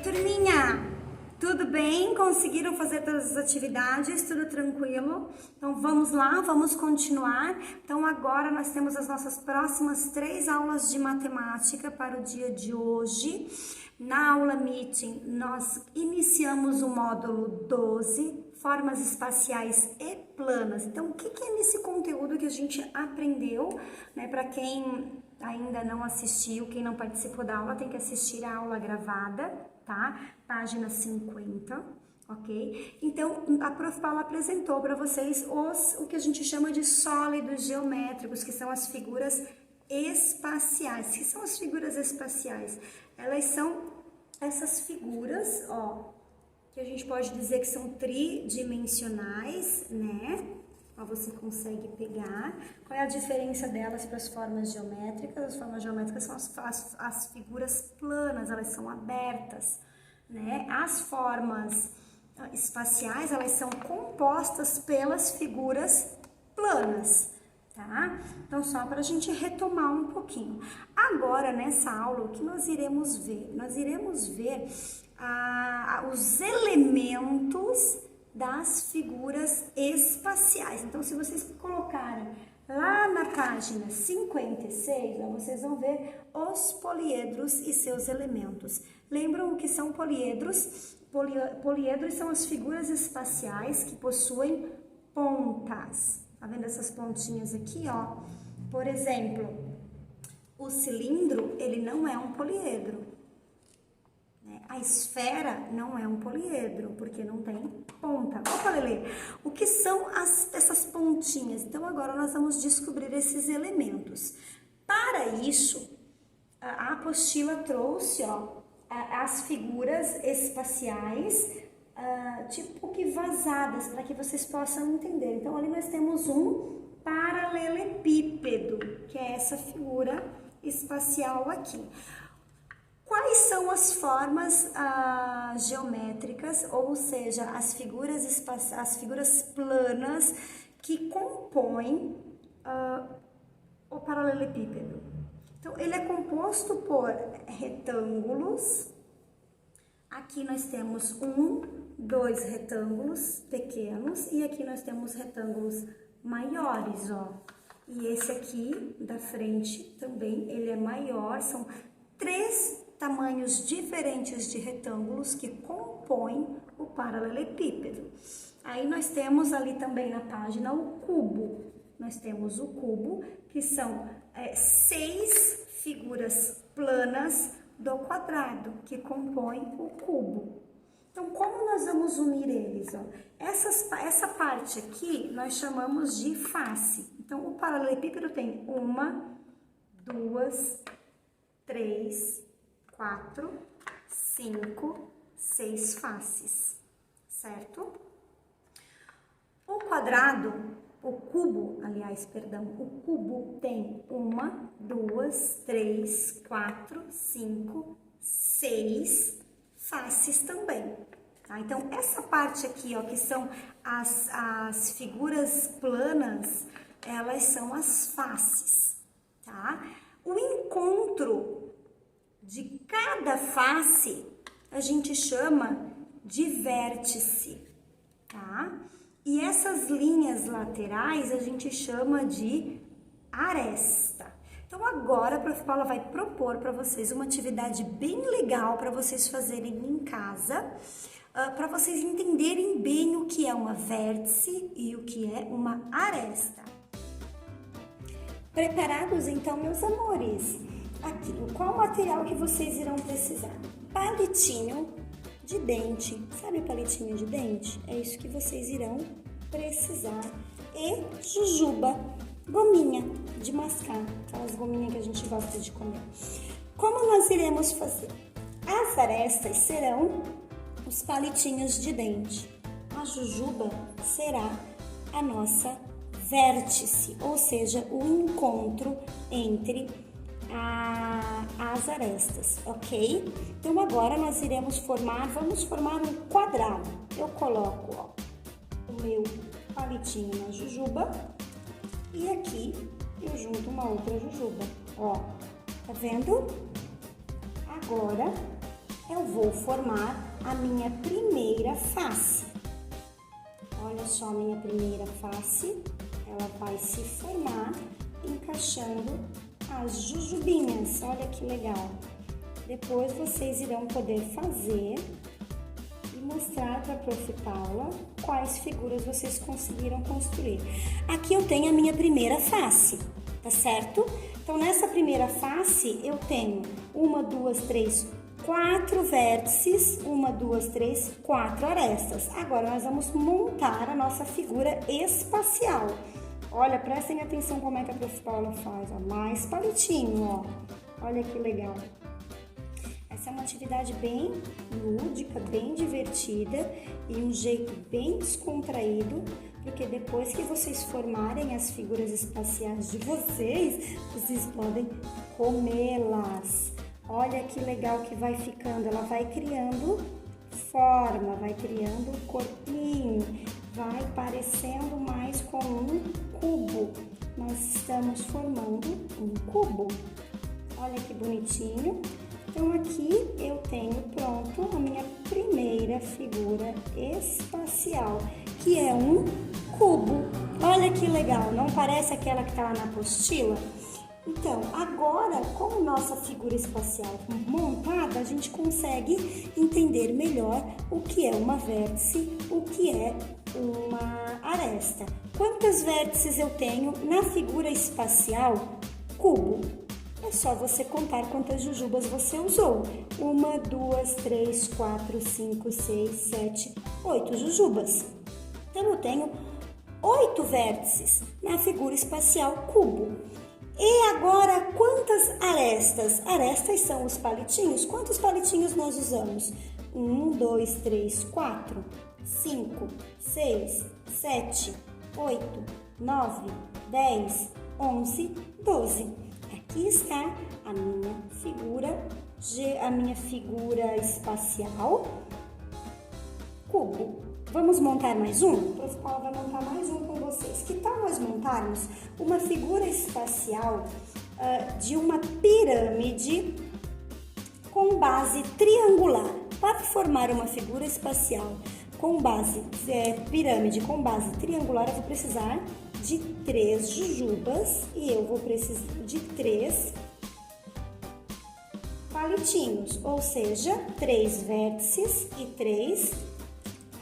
turminha! Tudo bem? Conseguiram fazer todas as atividades? Tudo tranquilo? Então vamos lá, vamos continuar. Então agora nós temos as nossas próximas 3 aulas de matemática para o dia de hoje. Na aula Meeting nós iniciamos o módulo 12, formas espaciais e planas. Então o que é nesse conteúdo que a gente aprendeu, né? Para quem ainda não assistiu, quem não participou da aula, tem que assistir a aula gravada, tá? Página 50, ok? Então, a Prof. Paula apresentou para vocês o que a gente chama de sólidos geométricos, que são as figuras espaciais. O que são as figuras espaciais? Elas são essas figuras, ó, que a gente pode dizer que são tridimensionais, né? Ó, você consegue pegar. Qual é a diferença delas para as formas geométricas? As formas geométricas são as figuras planas, elas são abertas, né? As formas espaciais, elas são compostas pelas figuras planas, tá? Então, só para a gente retomar um pouquinho. Agora, nessa aula, o que nós iremos ver? Nós iremos ver os elementos das figuras espaciais. Então, se vocês colocarem lá na página 56, vocês vão ver os poliedros e seus elementos. Lembram o que são poliedros? Poliedros são as figuras espaciais que possuem pontas. Tá vendo essas pontinhas aqui, ó? Por exemplo, o cilindro, ele não é um poliedro. A esfera não é um poliedro, porque não tem ponta. Opa, Lelê! O que são essas pontinhas? Então, agora nós vamos descobrir esses elementos. Para isso, a apostila trouxe, ó, as figuras espaciais, tipo que vazadas, para que vocês possam entender. Então, ali nós temos um paralelepípedo, que é essa figura espacial aqui. Quais são as formas geométricas, ou seja, as figuras planas que compõem o paralelepípedo? Então, ele é composto por retângulos. Aqui nós temos 2 retângulos pequenos e aqui nós temos retângulos maiores, ó. E esse aqui da frente também, ele é maior, são 3 tamanhos diferentes de retângulos que compõem o paralelepípedo. Aí nós temos ali também na página o cubo. Nós temos o cubo, que são 6 figuras planas do quadrado, que compõem o cubo. Então, como nós vamos unir eles? Ó? Essa parte aqui nós chamamos de face. Então, o paralelepípedo tem 1, 2, 3, 4, 5, 6 faces, certo? O quadrado, o cubo tem 1, 2, 3, 4, 5, 6 faces também, tá? Então, essa parte aqui, ó, que são as figuras planas, elas são as faces, tá? O encontro de cada face a gente chama de vértice, tá? E essas linhas laterais a gente chama de aresta. Então agora a Prof. Paula vai propor para vocês uma atividade bem legal para vocês fazerem em casa, para vocês entenderem bem o que é uma vértice e o que é uma aresta. Preparados então, meus amores? Aqui, qual material que vocês irão precisar? Palitinho de dente. Sabe o palitinho de dente? É isso que vocês irão precisar. E jujuba, gominha de mascar, aquelas gominhas que a gente gosta de comer. Como nós iremos fazer? As arestas serão os palitinhos de dente. A jujuba será a nossa vértice, ou seja, o encontro entre as arestas, ok? Então agora nós vamos formar um quadrado. Eu coloco, ó, o meu palitinho na jujuba e aqui eu junto uma outra jujuba, ó, tá vendo? Agora eu vou formar a minha primeira face. Olha só a minha primeira face, ela vai se formar encaixando as jujubinhas, olha que legal. Depois vocês irão poder fazer e mostrar para a Prof. Paula quais figuras vocês conseguiram construir. Aqui eu tenho a minha primeira face, tá certo? Então nessa primeira face eu tenho 1, 2, 3, 4 vértices, 1, 2, 3, 4 arestas. Agora nós vamos montar a nossa figura espacial. Olha, prestem atenção como é que a Prof. Paula faz, ó, mais palitinho, ó. Olha que legal. Essa é uma atividade bem lúdica, bem divertida e um jeito bem descontraído, porque depois que vocês formarem as figuras espaciais de vocês, vocês podem comê-las. Olha que legal que vai ficando, ela vai criando forma, vai criando um corpinho, vai parecendo mais com um cubo. Nós estamos formando um cubo. Olha que bonitinho. Então aqui eu tenho pronto a minha primeira figura espacial, que é um cubo. Olha que legal, não parece aquela que está lá na apostila? Então, agora, com nossa figura espacial montada, a gente consegue entender melhor o que é uma vértice, o que é uma aresta. Quantas vértices eu tenho na figura espacial cubo? É só você contar quantas jujubas você usou. 1, 2, 3, 4, 5, 6, 7, 8 jujubas. Então, eu tenho 8 vértices na figura espacial cubo. E agora, quantas arestas? Arestas são os palitinhos. Quantos palitinhos nós usamos? 1, 2, 3, 4, 5, 6, 7, 8, 9, 10, 11, 12. Aqui está a minha figura espacial cubo. Vamos montar mais um? O Prof. Paula vai montar mais um com vocês. Que tal nós montarmos uma figura espacial de uma pirâmide com base triangular? Para formar uma figura espacial com base pirâmide com base triangular, eu vou precisar de 3 jujubas e eu vou precisar de 3 palitinhos, ou seja, 3 vértices e 3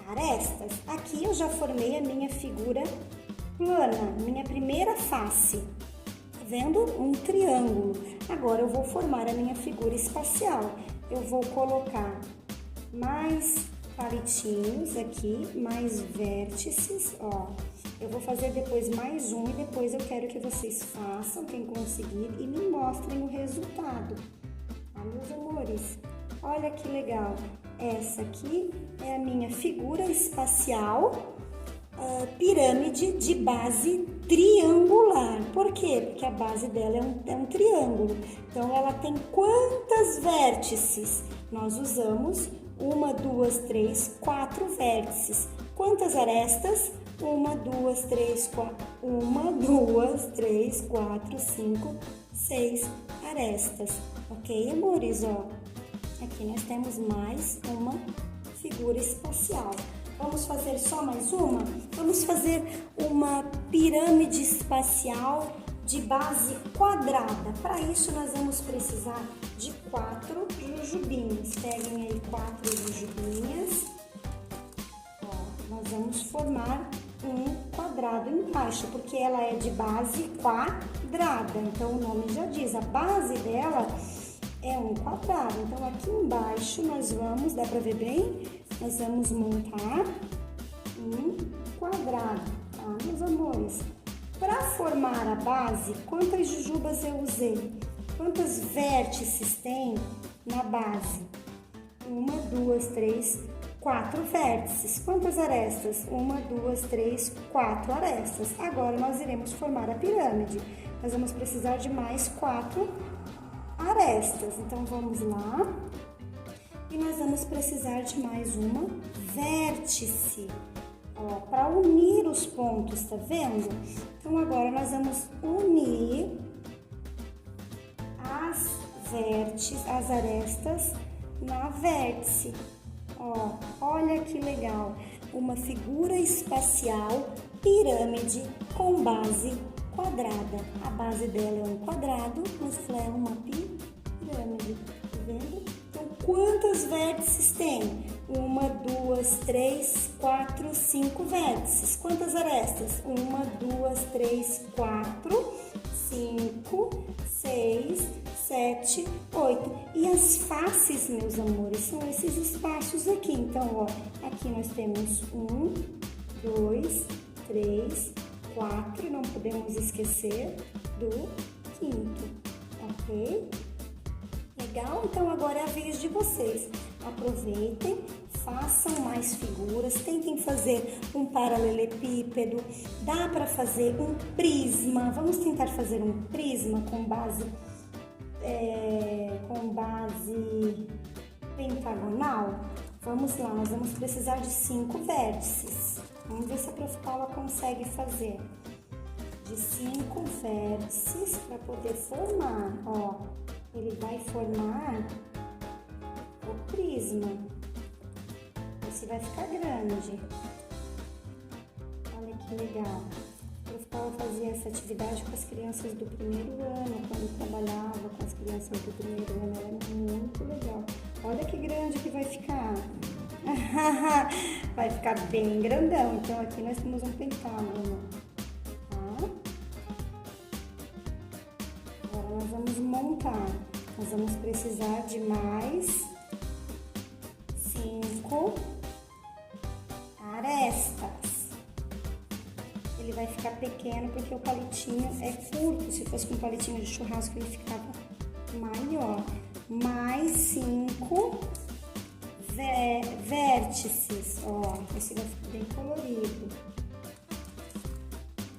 arestas. Aqui eu já formei a minha figura plana, minha primeira face, vendo um triângulo. Agora eu vou formar a minha figura espacial. Eu vou colocar mais palitinhos aqui, mais vértices, ó. Eu vou fazer depois mais um e depois eu quero que vocês façam, quem conseguir, e me mostrem o resultado. Ah, meus amores, olha que legal. Essa aqui é a minha figura espacial pirâmide de base triangular. Por quê? Porque a base dela é um triângulo. Então, ela tem quantas vértices? Nós usamos 1, 2, 3, 4 vértices. Quantas arestas? 1, 2, 3, 4. 1, 2, 3, 4, 5, 6 arestas. Ok, amores? Ó, aqui nós temos mais uma figura espacial. Vamos fazer só mais uma? Vamos fazer uma pirâmide espacial de base quadrada. Para isso, nós vamos precisar de 4 jujubinhas. Peguem aí 4 jujubinhas. Ó, nós vamos formar um quadrado embaixo, porque ela é de base quadrada. Então, o nome já diz, a base dela é um quadrado. Então, aqui embaixo nós vamos, dá para ver bem? Nós vamos montar um quadrado, tá, meus amores? Para formar a base, quantas jujubas eu usei? Quantos vértices tem na base? 1, 2, 3, 4 vértices. Quantas arestas? 1, 2, 3, 4 arestas. Agora, nós iremos formar a pirâmide. Nós vamos precisar de mais 4 arestas. Então, vamos lá. E nós vamos precisar de mais uma vértice, ó, para unir os pontos, tá vendo? Então, agora nós vamos unir as arestas na vértice. Ó, olha que legal, uma figura espacial pirâmide com base quadrada. A base dela é um quadrado, mas ela é uma pirâmide, tá vendo? Então, quantos vértices tem? 1, 2, 3, 4, 5 vértices. Quantas arestas? 1, 2, 3, 4, 5, 6, 7, 8. E as faces, meus amores, são esses espaços aqui. Então, ó, aqui nós temos 1, 2, 3, 4, não podemos esquecer do quinto, ok? Legal? Então agora é a vez de vocês. Aproveitem, façam mais figuras, tentem fazer um paralelepípedo, dá para fazer um prisma. Vamos tentar fazer um prisma com base pentagonal? Vamos lá, nós vamos precisar de 5 vértices. Vamos ver se a Prof. Paula consegue fazer. De 5 vértices para poder formar, ó. Ele vai formar o prisma. Esse vai ficar grande. Olha que legal. A Prof. Paula fazia essa atividade com as crianças do primeiro ano, quando trabalhava com as crianças do primeiro ano. Era muito legal. Olha que grande que vai ficar. Vai ficar bem grandão. Então aqui nós temos um pentágono. Tá? Agora nós vamos montar. Nós vamos precisar de mais 5 arestas. Ele vai ficar pequeno porque o palitinho é curto. Se fosse com um palitinho de churrasco ele ficava maior. Mais 5 vértices, ó, esse vai ficar bem colorido.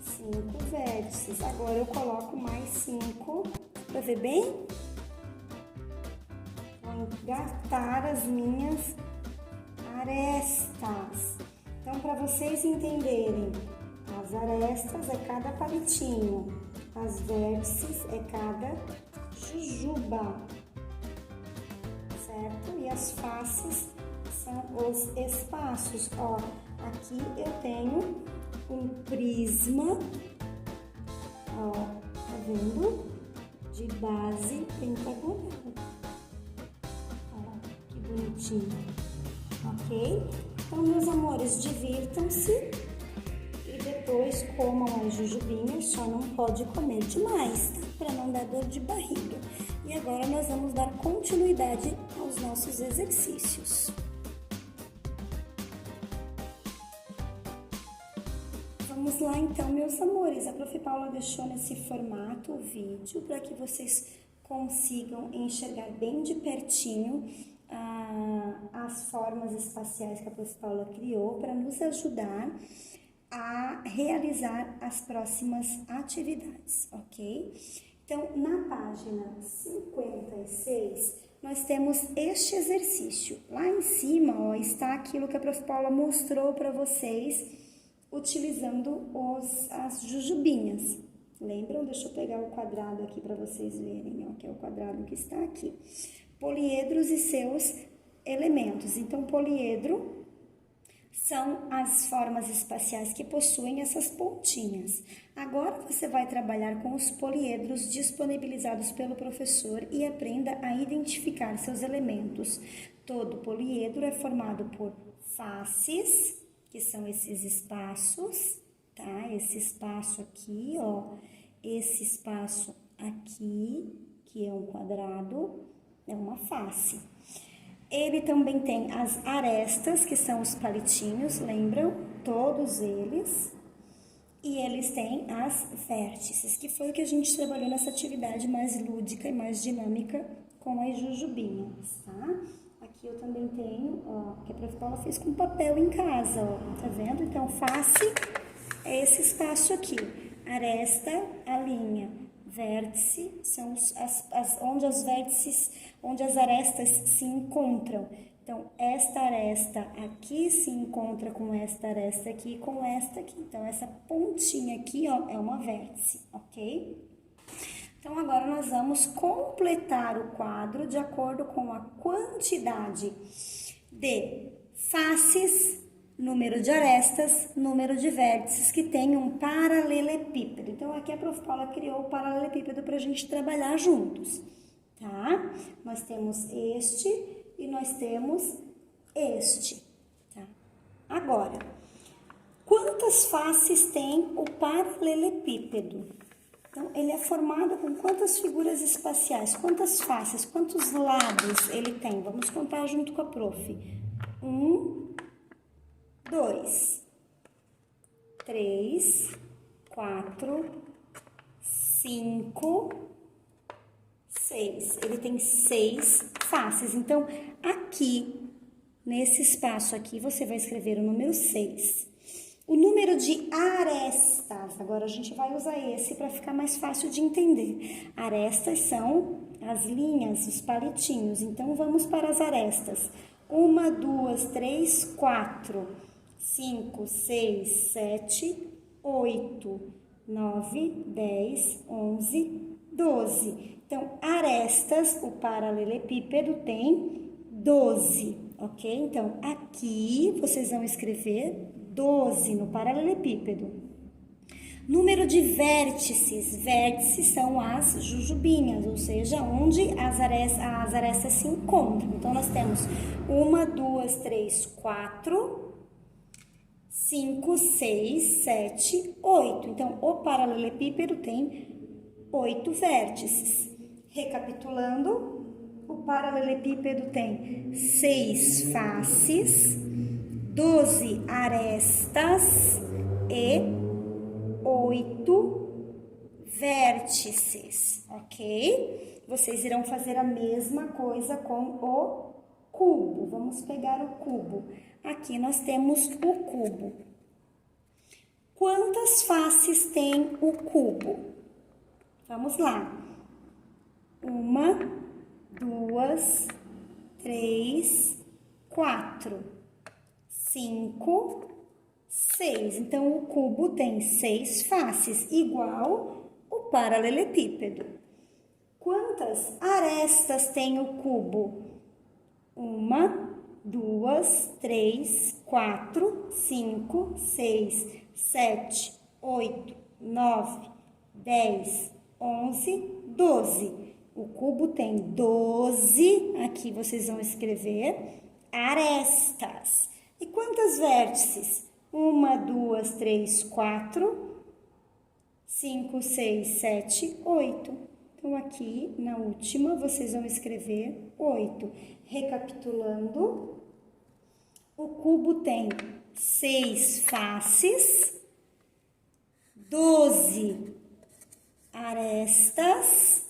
5 vértices. Agora eu coloco mais 5, pra ver bem? Vou engatar as minhas arestas. Então, para vocês entenderem, as arestas é cada palitinho, as vértices é cada jujuba. Certo? E as faces são os espaços. Ó, aqui eu tenho um prisma, ó, tá vendo? De base pentagonal. Ó, que bonitinho. Ok? Então, meus amores, divirtam-se e depois comam as jujubinhas, só não pode comer demais, tá? Para não dar dor de barriga. E agora nós vamos dar continuidade aos nossos exercícios. Vamos lá então, meus amores. A Prof. Paula deixou nesse formato o vídeo para que vocês consigam enxergar bem de pertinho as formas espaciais que a Prof. Paula criou para nos ajudar a realizar as próximas atividades, ok? Então, na página 56, nós temos este exercício. Lá em cima, ó, está aquilo que a Prof. Paula mostrou para vocês, utilizando as jujubinhas. Lembram? Deixa eu pegar o quadrado aqui para vocês verem, ó, que é o quadrado que está aqui. Poliedros e seus elementos. Então, poliedro são as formas espaciais que possuem essas pontinhas. Agora você vai trabalhar com os poliedros disponibilizados pelo professor e aprenda a identificar seus elementos. Todo poliedro é formado por faces, que são esses espaços, tá? Esse espaço aqui, ó, esse espaço aqui, que é um quadrado, é uma face. Ele também tem as arestas, que são os palitinhos, lembram? Todos eles. E eles têm as vértices, que foi o que a gente trabalhou nessa atividade mais lúdica e mais dinâmica com as jujubinhas, tá? Aqui eu também tenho, ó, que a Prof. Paula fez com papel em casa, ó, tá vendo? Então, face é esse espaço aqui. Aresta, a linha. Vértice são onde as arestas se encontram. Então, esta aresta aqui se encontra com esta aresta aqui e com esta aqui. Então, essa pontinha aqui, ó, é uma vértice, ok? Então, agora nós vamos completar o quadro de acordo com a quantidade de faces, número de arestas, número de vértices que tem um paralelepípedo. Então, aqui a Prof. Paula criou o paralelepípedo para a gente trabalhar juntos, tá? Nós temos este e nós temos este, tá? Agora, quantas faces tem o paralelepípedo? Então, ele é formado com quantas figuras espaciais? Quantas faces? Quantos lados ele tem? Vamos contar junto com a prof. 1, 2, 3, 4, 5, 6. Ele tem 6 faces. Então, aqui, nesse espaço aqui, você vai escrever o número 6. O número de arestas, agora a gente vai usar esse para ficar mais fácil de entender. Arestas são as linhas, os palitinhos. Então, vamos para as arestas. 1, 2, 3, 4, 5, 6, 7, 8, 9, 10, 11, 12. Então, arestas, o paralelepípedo tem 12, ok? Então, aqui vocês vão escrever 12 no paralelepípedo. Número de vértices. Vértices são as jujubinhas, ou seja, onde as arestas se encontram. Então, nós temos 1, 2, 3, 4, 5, 6, 7, 8. Então, o paralelepípedo tem 8 vértices. Recapitulando, o paralelepípedo tem 6 faces, 12 arestas e 8 vértices, ok? Vocês irão fazer a mesma coisa com o cubo. Vamos pegar o cubo. Aqui nós temos o cubo. Quantas faces tem o cubo? Vamos lá. 1, 2, 3, 4, 5, 6. Então, o cubo tem 6 faces, igual o paralelepípedo. Quantas arestas tem o cubo? 1, 2, 3, 4, 5, 6, 7, 8, 9, 10, 11, 12. O cubo tem 12, aqui vocês vão escrever, arestas. E quantas vértices? 1, 2, 3, 4, 5, 6, 7, 8. Então, aqui, na última, vocês vão escrever 8. Recapitulando, o cubo tem 6 faces, 12 arestas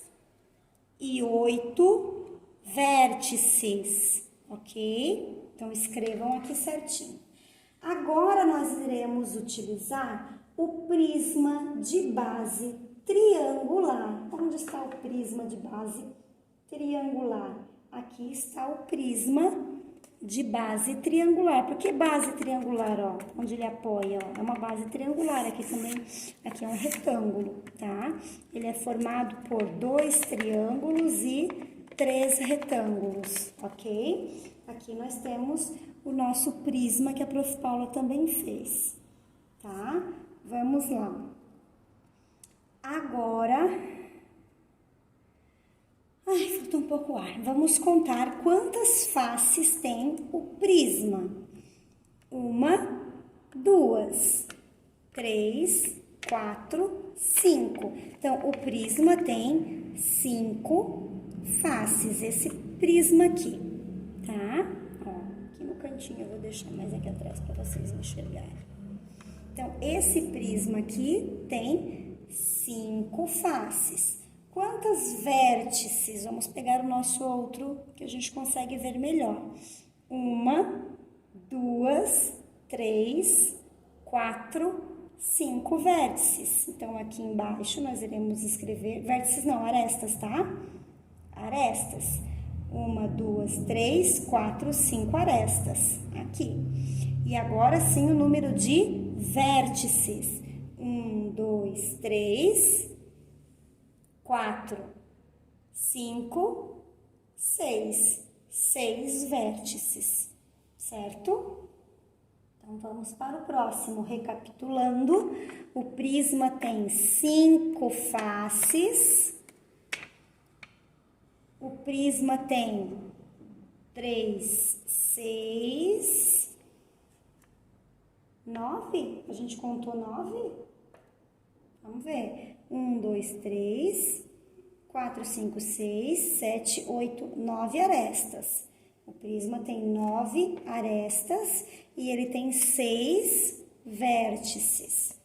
e 8 vértices, ok? Então, escrevam aqui certinho. Agora, nós iremos utilizar o prisma de base triangular. Onde está o prisma de base triangular? Aqui está o prisma de base triangular. Por que base triangular, ó? Onde ele apoia, ó, é uma base triangular. Aqui também, aqui é um retângulo, tá? Ele é formado por 2 triângulos e 3 retângulos, ok? Aqui nós temos o nosso prisma que a Prof. Paula também fez, tá? Vamos lá. Agora, falta um pouco o ar. Vamos contar quantas faces tem o prisma. 1, 2, 3, 4, 5. Então, o prisma tem 5 faces, esse prisma aqui, tá? Ó, aqui no cantinho eu vou deixar mais aqui atrás para vocês enxergarem. Então, esse prisma aqui tem 5 faces. Quantas vértices? Vamos pegar o nosso outro, que a gente consegue ver melhor. 1, 2, 3, 4, 5 vértices. Então, aqui embaixo nós iremos escrever... Vértices não, arestas, tá? Arestas. 1, 2, 3, 4, 5 arestas. Aqui. E agora sim o número de vértices. 1, 2, 3... 4, 5, 6. 6 vértices, certo? Então, vamos para o próximo. Recapitulando, o prisma tem 5 faces. O prisma tem 3, 6, 9. A gente contou 9? Vamos ver. 1, 2, 3, 4, 5, 6, 7, 8, 9 arestas. O prisma tem 9 arestas e ele tem 6 vértices,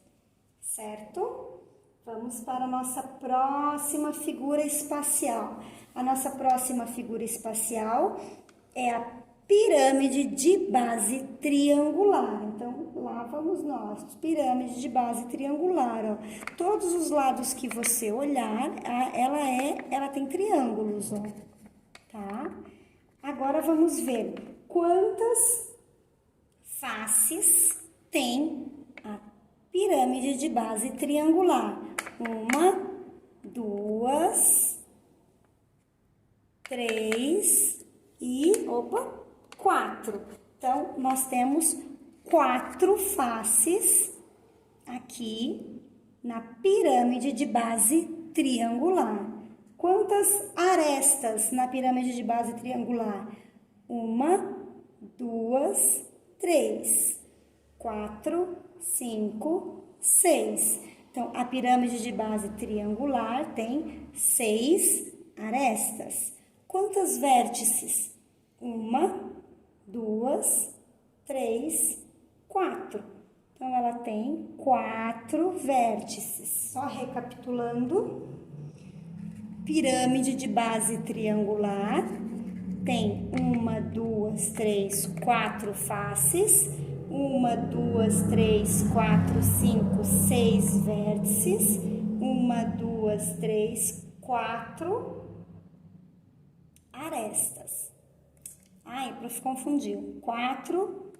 certo? Vamos para a nossa próxima figura espacial. A nossa próxima figura espacial é a pirâmide de base triangular. Então, lá vamos nós, pirâmide de base triangular, ó. Todos os lados que você olhar, ela tem triângulos, ó, tá? Agora vamos ver quantas faces tem a pirâmide de base triangular. 1, 2, 3 e, 4. Então, nós temos 4 faces aqui na pirâmide de base triangular. Quantas arestas na pirâmide de base triangular? 1, 2, 3, 4, 5, 6. Então, a pirâmide de base triangular tem 6 arestas. Quantos vértices? 1, 2, 3, 4. Então, ela tem 4 vértices. Só recapitulando, pirâmide de base triangular tem 1, 2, 3, 4 faces. 1, 2, 3, 4, 5, 6 vértices. 1, 2, 3, 4 arestas. Ai, o prof confundiu. 4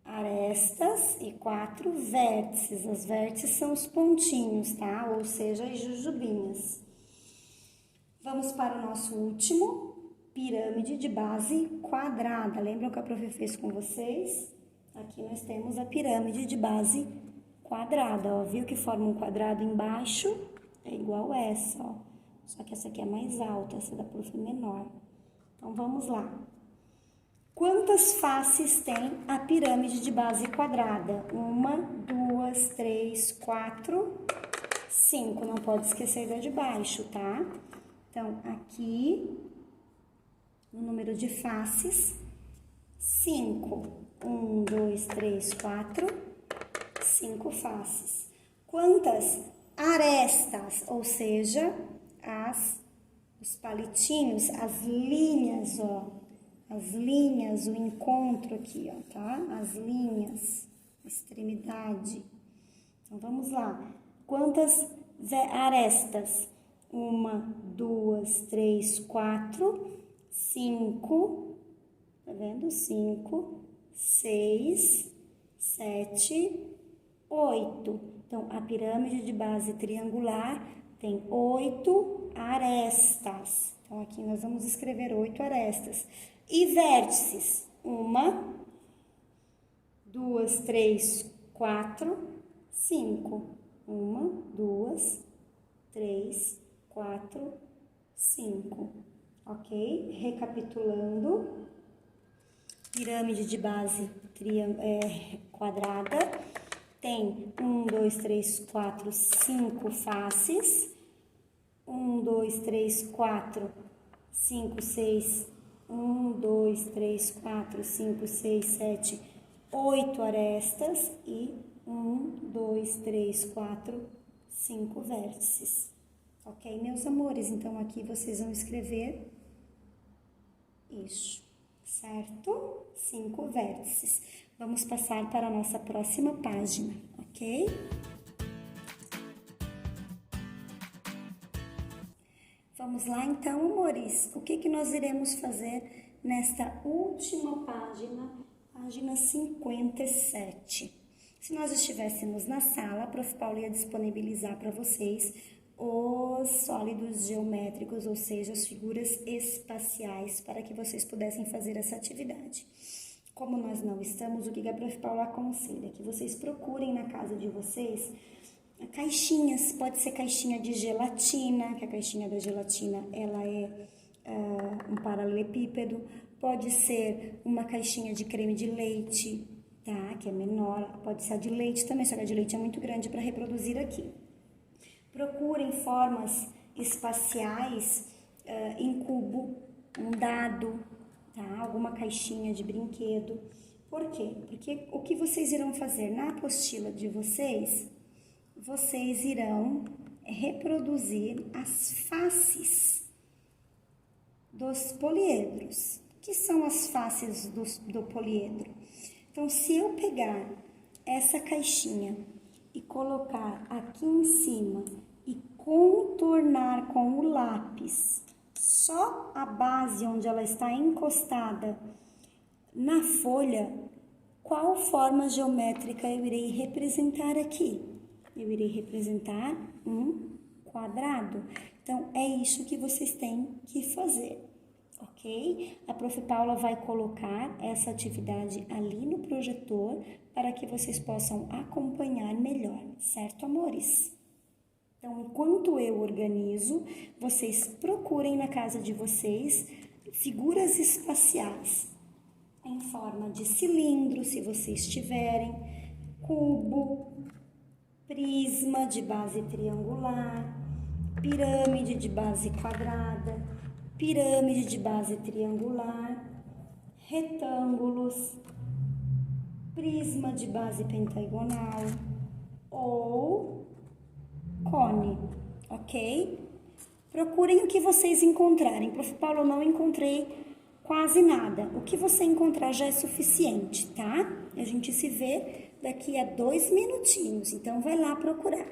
arestas e 4 vértices. Os vértices são os pontinhos, tá? Ou seja, as jujubinhas. Vamos para o nosso último, pirâmide de base quadrada. Lembram que a prof fez com vocês? Aqui nós temos a pirâmide de base quadrada, ó. Viu que forma um quadrado embaixo? É igual essa, ó. Só que essa aqui é mais alta, essa da prof é menor. Então, vamos lá. Quantas faces tem a pirâmide de base quadrada? 1, 2, 3, 4, 5. Não pode esquecer da de baixo, tá? Então, aqui, o número de faces, 5. 1, 2, 3, 4, 5 faces. Quantas arestas, ou seja, os palitinhos, as linhas, ó. As linhas, o encontro aqui, ó, tá? As linhas, a extremidade. Então, vamos lá. Quantas arestas? 1, 2, 3, 4, 5, tá vendo? 5, 6, 7, 8. Então, a pirâmide de base triangular tem 8 arestas. Então, aqui nós vamos escrever 8 arestas. E vértices? 1, 2, 3, 4, 5. 1, 2, 3, 4, 5. Ok? Recapitulando, pirâmide de base quadrada tem 1, 2, 3, 4, 5 faces. 1, 2, 3, 4, 5, 6, 1, 2, 3, 4, 5, 6, 7, 8 arestas e 1, 2, 3, 4, 5 vértices. Ok, meus amores? Então, aqui vocês vão escrever isso, certo? 5 vértices. Vamos passar para a nossa próxima página, ok? Vamos lá, então, amores. O que nós iremos fazer nesta última página, página 57? Se nós estivéssemos na sala, a prof. Paula ia disponibilizar para vocês os sólidos geométricos, ou seja, as figuras espaciais, para que vocês pudessem fazer essa atividade. Como nós não estamos, o que a Prof. Paula aconselha? Que vocês procurem na casa de vocês caixinhas, pode ser caixinha de gelatina, que a caixinha da gelatina ela é um paralelepípedo, pode ser uma caixinha de creme de leite, tá? Que é menor, pode ser a de leite também, só que a de leite é muito grande para reproduzir aqui. Procurem formas espaciais em cubo, um dado, tá? Alguma caixinha de brinquedo. Por quê? Porque o que vocês irão fazer na apostila de vocês, vocês irão reproduzir as faces dos poliedros. O que são as faces do poliedro? Então, se eu pegar essa caixinha e colocar aqui em cima e contornar com o lápis só a base onde ela está encostada na folha, qual forma geométrica eu irei representar aqui? Eu irei representar um quadrado. Então, é isso que vocês têm que fazer, ok? A Prof. Paula vai colocar essa atividade ali no projetor para que vocês possam acompanhar melhor, certo, amores? Então, enquanto eu organizo, vocês procurem na casa de vocês figuras espaciais em forma de cilindro, se vocês tiverem, cubo, prisma de base triangular, pirâmide de base quadrada, pirâmide de base triangular, retângulos, prisma de base pentagonal ou cone, ok? Procurem o que vocês encontrarem. Prof. Paulo, eu não encontrei quase nada. O que você encontrar já é suficiente, tá? A gente se vê daqui a 2 minutinhos, então vai lá procurar.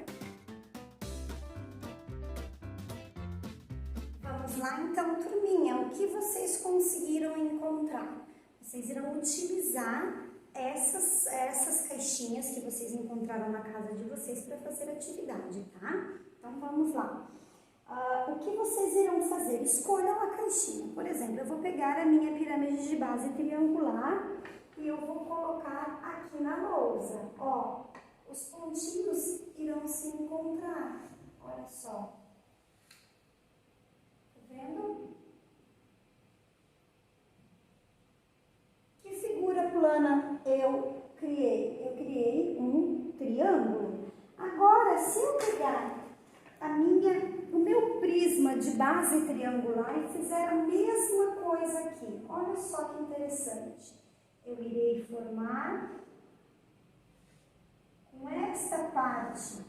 Vamos lá então, turminha, o que vocês conseguiram encontrar? Vocês irão utilizar essas caixinhas que vocês encontraram na casa de vocês para fazer atividade, tá? Então vamos lá. O que vocês irão fazer? Escolham a caixinha. Por exemplo, eu vou pegar a minha pirâmide de base triangular e eu vou colocar aqui na lousa. Ó, os pontinhos irão se encontrar. Olha só. Tá vendo? Que figura plana eu criei? Eu criei um triângulo. Agora, se eu pegar o meu prisma de base triangular e fizer a mesma coisa aqui, olha só que interessante. Eu irei formar com esta parte,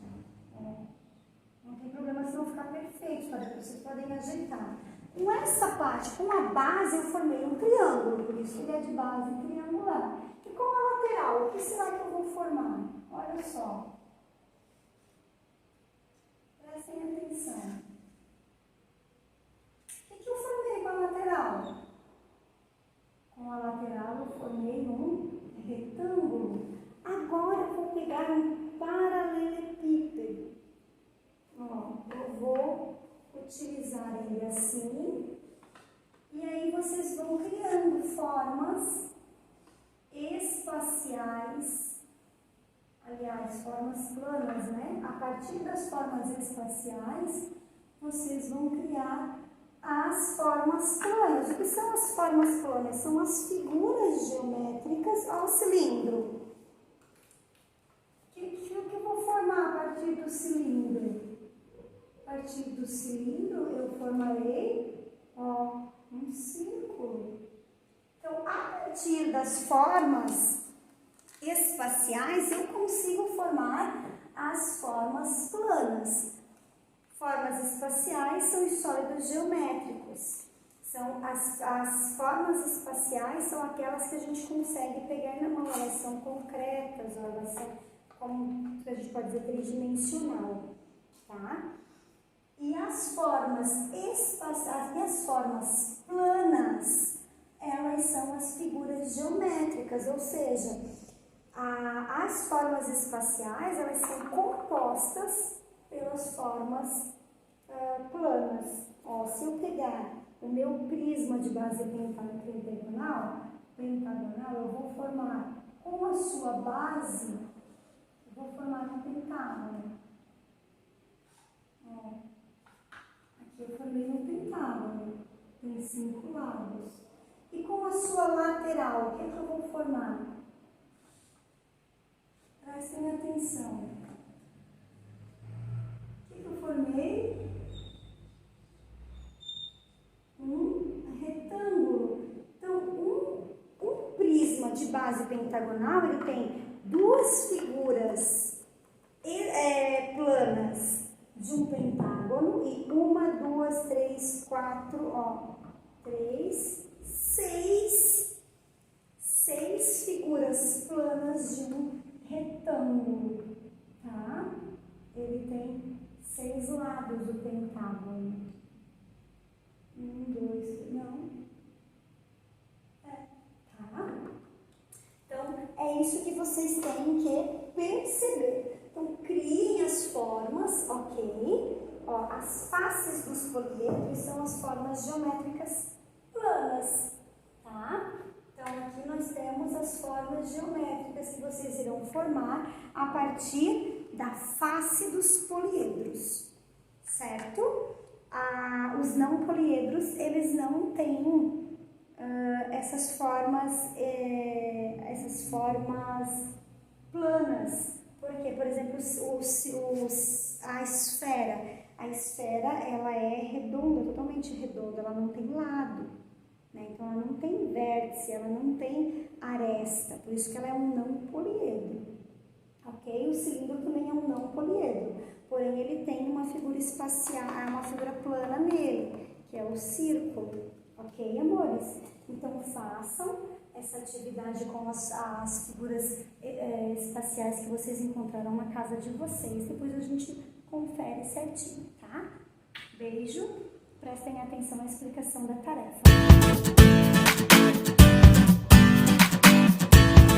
não tem problema se não ficar perfeito, vocês podem ajeitar. Com essa parte, com a base, eu formei um triângulo, por isso ele é de base triangular. E com a lateral, o que será que eu vou formar? Olha só. Prestem atenção. O que eu formei com a lateral? Com a lateral eu formei um retângulo. Agora eu vou pegar um paralelepípedo. Ó, eu vou utilizar ele assim. E aí vocês vão criando formas espaciais. Aliás, formas planas, né? A partir das formas espaciais, vocês vão criar as formas planas. O que são as formas planas? São as figuras geométricas ao cilindro. O que eu vou formar a partir do cilindro? A partir do cilindro, eu formarei, ó, um círculo. Então, a partir das formas espaciais, eu consigo formar as formas planas. Formas espaciais são os sólidos geométricos. São as formas espaciais são aquelas que a gente consegue pegar na mão. Elas são concretas, elas são, como a gente pode dizer, tridimensional, tá? E as formas espaciais e as formas planas, elas são as figuras geométricas, ou seja, as formas espaciais, elas são compostas pelas formas esfera, o meu prisma de base pentagonal, eu vou formar com a sua base, eu vou formar um pentágono. Ó, aqui eu formei um pentágono, tem 5 lados. E com a sua lateral, o que é que eu vou formar? Prestem atenção. O que eu formei? Um retângulo. Então, um prisma de base pentagonal, ele tem 2 figuras planas de um pentágono e 1, 2, 3, 4, 3, 6 figuras planas de um retângulo, tá? Ele tem 6 lados do pentágono. 1, 2, não. Tá? Então, é isso que vocês têm que perceber. Então, criem as formas, ok? Ó, as faces dos poliedros são as formas geométricas planas, tá? Então, aqui nós temos as formas geométricas que vocês irão formar a partir da face dos poliedros, certo? Os não poliedros, eles não têm essas formas planas. Porque, por exemplo, a esfera, ela é redonda, totalmente redonda, ela não tem lado, né? Então, ela não tem vértice, ela não tem aresta, por isso que ela é um não poliedro, ok? O cilindro também é um não poliedro, porém, ele tem uma figura espacial, uma figura plana nele, que é o círculo, ok, amores? Então, façam essa atividade com as figuras espaciais que vocês encontrarão na casa de vocês. Depois a gente confere certinho, tá? Beijo, prestem atenção na explicação da tarefa.